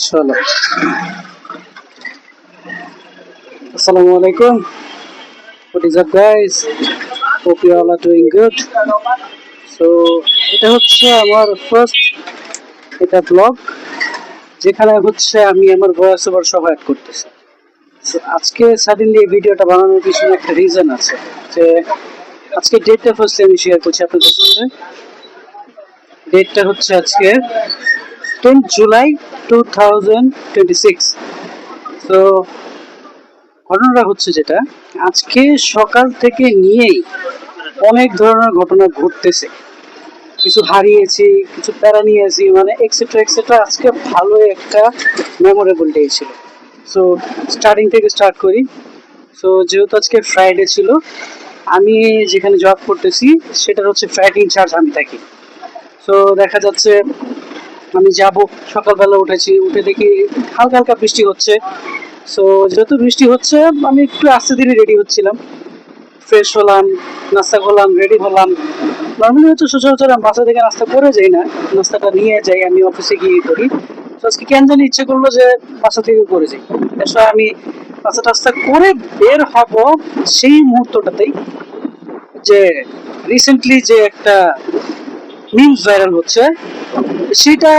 চলো, আসসালামু আলাইকুম। What is up guys? Hope you all are doing good. So এটা হচ্ছে আমার ফার্স্ট এটা ব্লগ, যেখানে হচ্ছে আমি আমার ভয়েস ওভার সহ অ্যাড করতেছি। So আজকে সাডেনলি এই ভিডিওটা বানানোর পিছনে একটা রিজন আছে, যে আজকে ডেটটা ফার্স্টে আমি শেয়ার করছি আপনাদের সাথে। ডেটটা হচ্ছে আজকে 10 জুলাই 2026। তো ঘটনাটা হচ্ছে যেটা, আজকে সকাল থেকে নিয়েই অনেক ধরনের ঘটনা ঘটতেছে। কিছু হারিয়েছি, কিছু প্যারা নিয়েছি, মানে এক্সেট্রা এক্সেট্রা। আজকে ভালো একটা মেমোরেবল ডে ছিল। সো স্টার্টিং থেকে স্টার্ট করি। সো যেহেতু আজকে ফ্রাইডে ছিল, আমি যেখানে জব করতেছি সেটার হচ্ছে ফ্রাইডে ইনচার্জ আমি থাকি। সো দেখা যাচ্ছে আমি যাব, সকালবেলা উঠেছি, উঠে দেখি হালকা হালকা বৃষ্টি হচ্ছে। সো যেহেতু বৃষ্টি হচ্ছে, আমি একটু আস্তে ধীরে রেডি হচ্ছিলাম। ফ্রেশ হলাম, নাস্তা করলাম, রেডি হলাম। নর্মালি হচ্ছে সচরাচর আমি বাসা থেকে নাস্তা করে যাই না, নাস্তাটা নিয়ে যাই, আমি অফিসে গিয়ে করি। তো আজকে কেন জানি ইচ্ছে করলো যে বাসা থেকে করে যাই। এসে আমি নাস্তা টাস্তা করে বের হব, সেই মুহূর্তটাতেই যে রিসেন্টলি যে একটা মিমস ভাইরাল হচ্ছে, সেটা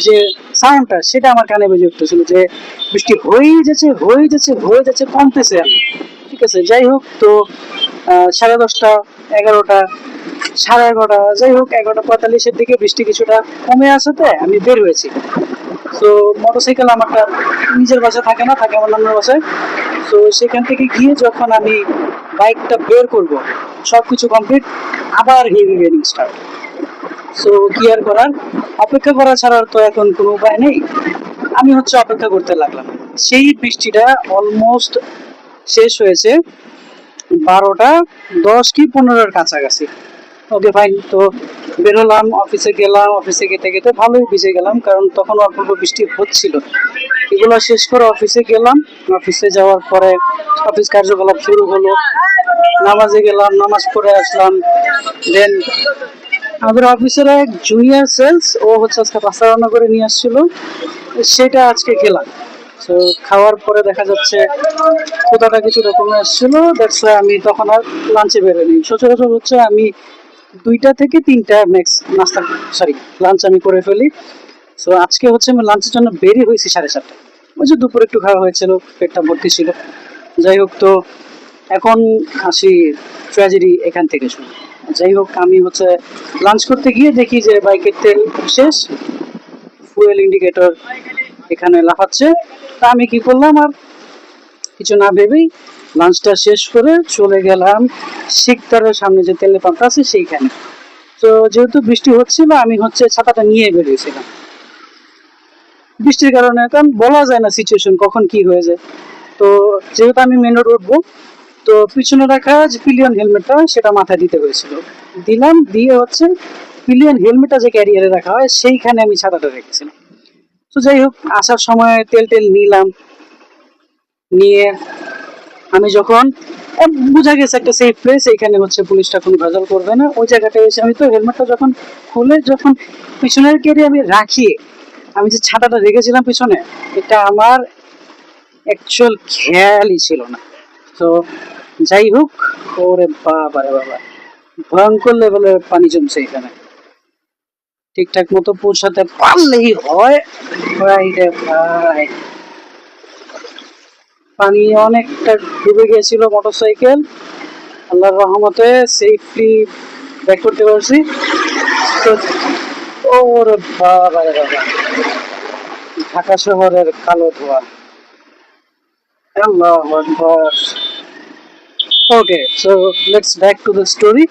যে সাউন্ডটা সেটা আমার কানে বেজে উঠতেছিল, যে বৃষ্টি হয়েই যাচ্ছে হয়ে যাচ্ছে হয়ে যাচ্ছে, কমতেছে না। ঠিক আছে, যাই হোক। তো 10:30, 11টা, 11:30, যাই হোক 11:45-এর দিকে বৃষ্টি কিছুটা কমে আসাতে আমি বের হয়েছি। তো মোটরসাইকেল আমারটা নিজের বাসায় থাকে না, থাকে আমার নানার বাসায়। তো সেখান থেকে গিয়ে যখন আমি বাইকটা বের করব, সবকিছু কমপ্লিট, আবার হেভি রেনিং স্টার্ট। সো কি আর করার, অপেক্ষা করা ছাড়া তো এখন কোনো উপায় নেই। আমি হচ্ছে অপেক্ষা করতে লাগলাম। সেই বৃষ্টিটা অলমোস্ট শেষ হয়েছে 12:10 কি 15-এর কাছাকাছি। Okay fine. তো বেরোলাম, অফিসে গেলাম। অফিসে যেতে যেতে ভালোই ভিজে গেলাম, কারণ তখন অল্প অল্প বৃষ্টি হচ্ছিল। এগুলো শেষ করে অফিসে গেলাম। অফিসে যাওয়ার পরে অফিস কার্যকলাপ শুরু হলো। নামাজে গেলাম, নামাজ পড়ে আসলাম। দেন আমাদের অফিসের এক জুনিয়র সেলস, ও হচ্ছে আজকে পাস্তা রান্না করে নিয়ে আসছিল, সেটা আজকে খেলাম। তো খাওয়ার পরে দেখা যাচ্ছে ক্ষুধাটা কিছু রকমের আসছিল। দ্যাটস ওয়াই আমি তখন আর লাঞ্চে বেরোইনি। সচরাচর হচ্ছে আমি 2টা থেকে 3টা ম্যাক্স নাস্তা, সরি, লাঞ্চ আমি করে ফেলি। সো আজকে হচ্ছে আমি লাঞ্চের জন্য বেরিয়ে হয়েছি 7:30। ওই যে দুপুরে একটু খাওয়া হয়েছিল, পেটটা ভর্তি ছিল। যাই হোক, তো এখন আসি ট্র্যাজেডি এখান থেকে শুরু। যাই হোক, আমি হচ্ছে লাঞ্চ করতে গিয়ে দেখি যে বাইকের তেল শেষ, ফুয়েল ইন্ডিকেটর এখানে লাফাচ্ছে। তা আমি কি করলাম, আর কিছু না ভেবেই লাঞ্চটা শেষ করে চলে গেলাম শিকদারের সামনে যে তেলের পাম্পটা আছে সেইখানে। তো যেহেতু বৃষ্টি হচ্ছিল, আমি হচ্ছে ছাতাটা নিয়ে বেরিয়েছিলাম। বৃষ্টির কারণে কারণ বলা যায় না সিচুয়েশন কখন কি হয়ে যায়। তো যেহেতু আমি মেন রোড উঠবো, তো পিছনে রাখা যে পিলিয়ন হেলমেটটা সেটা মাথায় দিতে হয়েছিল। দিলাম, দিয়ে হচ্ছে পিলিয়ন হেলমেটটা যে ক্যারিয়ারে রাখা হয় সেইখানে আমি ছাতাটা রেখেছিলাম। তো যাই হোক, আসার সময় তেল টেল নিলাম। নিয়ে আমি যখন বোঝা গেছে একটা সেফ প্লেস, এখানে হচ্ছে পুলিশটা কোনো ভেজাল করবে না, ওই জায়গাটায় এসে আমি তো হেলমেটটা যখন খুলে যখন পিছনের ক্যারিয়ারে আমি রাখি, আমি যে ছাতাটা রেখেছিলাম পিছনে, এটা আমার অ্যাকচুয়াল খেয়ালই ছিল না। তো যাই হোক, ওরে বাবা রে বাবা, ভয়ঙ্কর লেভেলের পানি জমছে এখানে। ঠিকঠাক মতো পৌঁছাতে পারলেই হয়। ভাই রে ভাই, পানি অনেকটা ডুবে গিয়েছিল মোটরসাইকেল। আল্লাহর রহমতে সেফলি ব্যাক করতে পারছি। তো ওরে বাবা রে বাবা, ঢাকা শহরের কালো ধোঁয়া। আল্লাহু আকবার। Okay, so let's back to the story.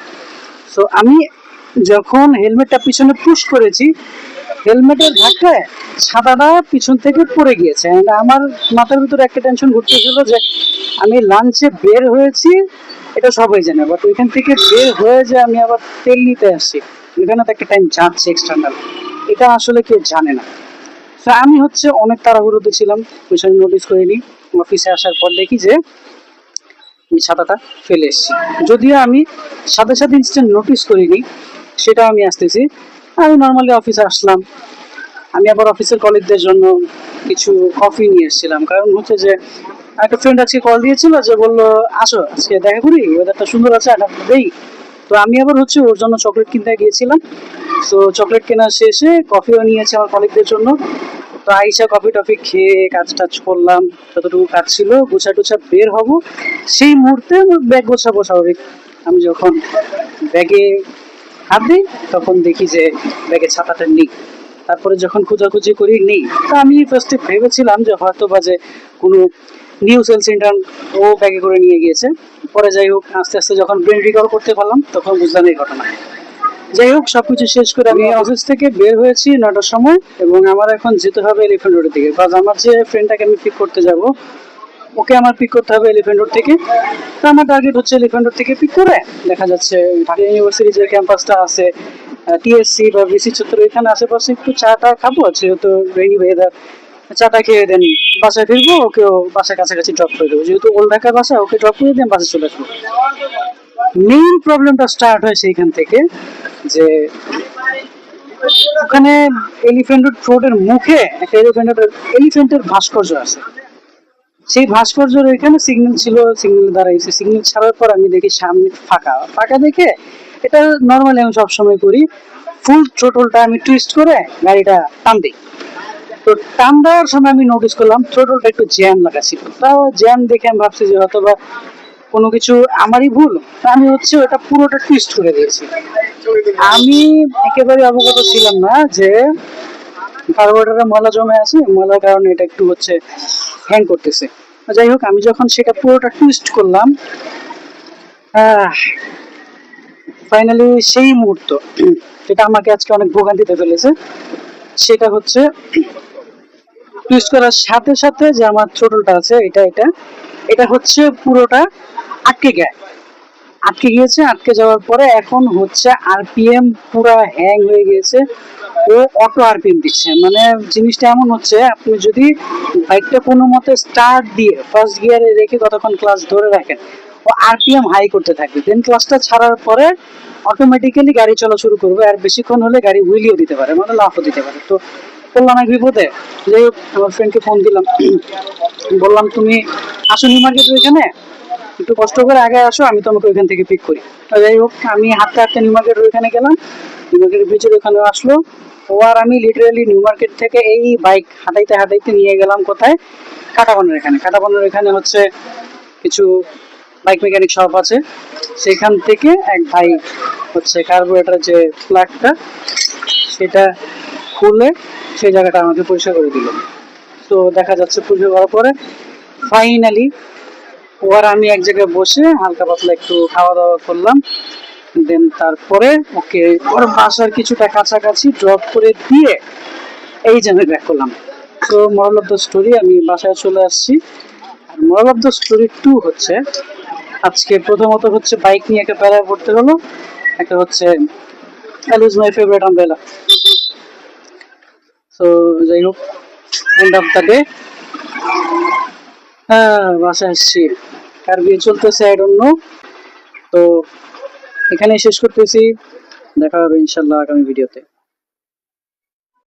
So আমি যখন হেলমেটটা পিছনে পুশ করেছি, হেলমেটের ধাক্কায় ছাতাটা পিছন থেকে পড়ে গিয়েছে। আমার মাথার ভিতরে একটা টেনশন ঘুরতেছিল যে আমি লাঞ্চে বের হয়েছি, এটা সবাই জানে, বাট ওইখান থেকে বের হয়ে যে আমি আবার তেল নিতে আসছি, এখানে তো একটা টাইম যাচ্ছে এক্সটার্নাল, এটা আসলে কেউ জানে না। তো আমি হচ্ছে অনেক তাড়াহুড়োতে ছিলাম, বিষয় নোটিস করিনি। অফিসে আসার পর দেখি যে আমি ছাতাটা ফেলে এসেছি। যদিও আমি সাথে সাথে ইনস্ট্যান্ট নোটিস করিনি, সেটা আমি আসতেছি। আমি নর্মালি অফিসে আসলাম, আমি আবার অফিসের কলিগদের জন্য কিছু কফি নিয়ে এসেছিলাম, কারণ হচ্ছে যে একটা ফ্রেন্ড আজকে কল দিয়েছিল যে বললো আসো আজকে দেখা করি, ওয়েদারটা সুন্দর আছে, আড্ডা দেই। তো আমি আবার হচ্ছে ওর জন্য চকলেট কিনতে গিয়েছিলাম। তো চকলেট কেনা শেষে কফিও নিয়েছি আমার কলিগদের জন্য। তো আইসা কফি টফি খেয়ে কাজ টাজ করলাম, যতটুকু কাজ ছিল গোছা টোছা বের হব, সেই মুহূর্তে আমার ব্যাগ গোছাবো স্বাভাবিক। আমি যখন ব্যাগে হাত দিই তখন দেখি যে ব্যাগে ছাতাটা নেই। তারপরে যখন খোঁজাখুঁজি করি নেই, তা আমি ফার্স্টে ভেবেছিলাম যে হয়তো বা যে কোনো নিউ সেলস ইন্টার্ন ও ব্যাগে করে নিয়ে গিয়েছে। পরে যাই হোক আস্তে আস্তে যখন ব্রেন রিকল করতে পারলাম তখন বুঝলাম এই ঘটনা। যাই হোক সবকিছু শেষ করে আমি অফিস থেকে বের হয়েছি 9টার সময়, এবং আমার এখন যেতে হবে এলিফ্যান্ট রোডের দিকে, কারণ আমার যে ফ্রেন্ডটাকে আমি পিক করতে যাব ওকে আমার পিক করতে হবে এলিফ্যান্ট রোড থেকে। তো আমার টার্গেট হচ্ছে এলিফ্যান্ট রোড থেকে পিক করে দেখা যাচ্ছে ঢাকা ইউনিভার্সিটি যে ক্যাম্পাসটা আছে, টিএসসি বা বিসি চত্বর, এখানে আশেপাশে একটু চাটা খাবো, যেহেতু রেইনি ওয়েদার, চাটা খেয়ে দেন বাসায় ফিরবো, ওকেও বাসার কাছাকাছি ড্রপ করে দেবো, যেহেতু ওল্ড ঢাকার বাসা, ওকে ড্রপ করে দেন বাসে চলে আসবো। মেইন প্রবলেমটা স্টার্ট হয় সেইখান থেকে যে ওখানে এলিফ্যান্ট রোডের মুখে একটা এলিফ্যান্টের ভাস্কর্য আছে। সেই ভাস্কর্যের ওইখানে সিগন্যাল ছিল, সিগন্যাল দাঁড়াইছে, সিগন্যাল ছাড়ার পর আমি দেখি সামনে ফাঁকা ফাঁকা দেখে, এটা নর্মালি আমি সবসময় করি, ফুল থ্রোটলটা আমি টুইস্ট করে গাড়িটা টান দিই। তো টান দেওয়ার সময় আমি নোটিস করলাম থ্রোটলটা একটু জ্যাম লাগা ছিল। তাও জ্যাম দেখে আমি ভাবছি যে হয়তো বা কোনো কিছু আমারই ভুল, আমি হচ্ছে ওটা পুরোটা টুইস্ট করে দিয়েছি। আমি একেবারে অবগত ছিলাম না যে কার্বোরেটরে ময়লা জমে আছে, ময়লার কারণে এটা একটু হচ্ছে হ্যাং করতেছে। যাই হোক আমি যখন সেটা পুরোটা টুইস্ট করলাম, ফাইনালি সেই মুহূর্ত যেটা আমাকে আজকে অনেক ভোগান্তিতে ফেলেছে, সেটা হচ্ছে টুইস্ট করার সাথে সাথে যে আমার থ্রোটলটা আছে এটা এটা এটা হচ্ছে পুরোটা আটকে গিয়েছে। আটকে যাওয়ার পরে এখন হচ্ছে আরপিএম পুরা হ্যাং হয়ে গিয়েছে, ও অটো আরপিএম দিচ্ছে। মানে জিনিসটা এমন হচ্ছে, আপনি যদি বাইকটা কোনো মতে স্টার্ট দিয়ে ফার্স্ট গিয়ারে রেখে কতক্ষণ ক্লাস ধরে রাখেন, ও আরপিএম হাই করতে থাকবে, দেন ক্লাসটা ছাড়ার পরে অটোমেটিক্যালি গাড়ি চলা শুরু করবে, আর বেশিক্ষণ হলে গাড়ি হুইলিও দিতে পারে, মানে লাফও দিতে পারে। তো বললাম এক বিপদে। যাই হোক আমার ফ্রেন্ডকে ফোন দিলাম, বললাম তুমি আসো নিউ মার্কেটের এখানে, একটু কষ্ট করে আগে আসো, আমি তোমাকে ওইখান থেকে পিক করি। যাই হোক আমি হাঁটতে হাঁটতে নিউ মার্কেটের ওইখানে গেলাম, নিউ মার্কেটের ব্রিজের ওখানে আসলো ও, আর আমি লিটারালি নিউ মার্কেট থেকে এই বাইক হাঁটাইতে হাঁটাইতে নিয়ে গেলাম কোথায়, কাটাবনের এখানে। কাটাবনের এখানে হচ্ছে কিছু বাইক মেকানিক শপ আছে, সেখান থেকে এক ভাই হচ্ছে কার্বোরেটর যে প্লাগটা সেটা খুলে সেই জায়গাটা আমাকে পরিষ্কার করে দিল। তো দেখা যাচ্ছে পরিষ্কার করার পরে ফাইনালি ওর আমি এক জায়গায় বসে হালকা পাতলা একটু খাওয়া দাওয়া করলাম, দেন তারপরে ওকে ওর বাসার কিছুটা কাছাকাছি ড্রপ করে দিয়ে এই যে আমি ব্যাক করলাম। তো মোরাল অফ দ্য স্টোরি, আমি বাসায় চলে আসছি। আর মোরাল অফ দ্য স্টোরি 2 হচ্ছে, আজকে প্রথমত হচ্ছে বাইক নিয়ে একটা প্যারায় পড়তে হলো, একটা হচ্ছে I lose my favorite umbrella. তো যাই হোক এন্ড অফ দ্য ডে বাসায় আসছি, কার বিয়ে চলতেছে আই ডোন্ট নো। তো এখানেই শেষ করতেছি, দেখা হবে ইনশাল্লাহ আগামী ভিডিওতে।